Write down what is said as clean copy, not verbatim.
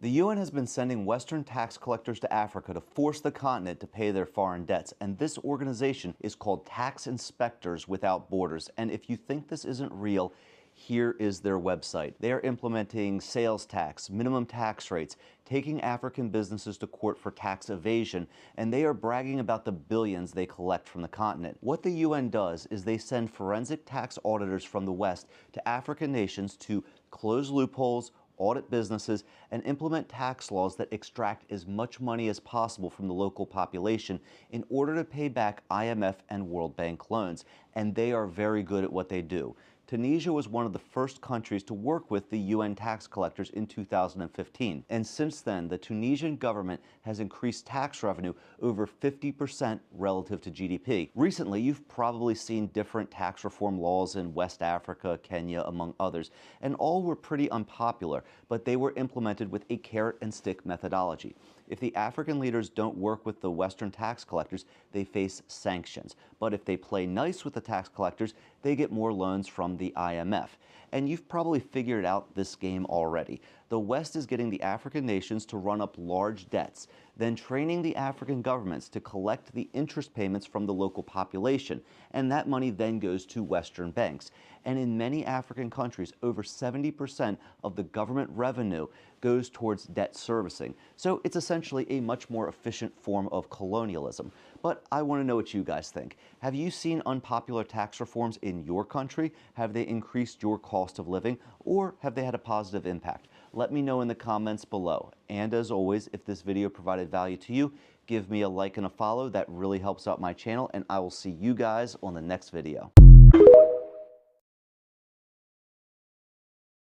The UN has been sending Western tax collectors to Africa to force the continent to pay their foreign debts, and this organization is called Tax Inspectors Without Borders. And if you think this isn't real, here is their website. They are implementing sales tax, minimum tax rates, taking African businesses to court for tax evasion, and they are bragging about the billions they collect from the continent. What the UN does is they send forensic tax auditors from the West to African nations to close loopholes, audit businesses, and implement tax laws that extract as much money as possible from the local population in order to pay back IMF and World Bank loans. And they are very good at what they do. Tunisia was one of the first countries to work with the UN tax collectors in 2015. And since then, the Tunisian government has increased tax revenue over 50% relative to GDP. Recently, you've probably seen different tax reform laws in West Africa, Kenya, among others, and all were pretty unpopular, but they were implemented with a carrot and stick methodology. If the African leaders don't work with the Western tax collectors, they face sanctions. But if they play nice with the tax collectors, they get more loans from the IMF. And you've probably figured out this game already. The West is getting the African nations to run up large debts, then training the African governments to collect the interest payments from the local population, and that money then goes to Western banks. And in many African countries, over 70% of the government revenue goes towards debt servicing. So it's essentially a much more efficient form of colonialism. But I want to know what you guys think. Have you seen unpopular tax reforms in your country? Have they increased your cost of living, or have they had a positive impact? Let me know in the comments below. And as always, if this video provided value to you, give me a like and a follow. That really helps out my channel, and I will see you guys on the next video.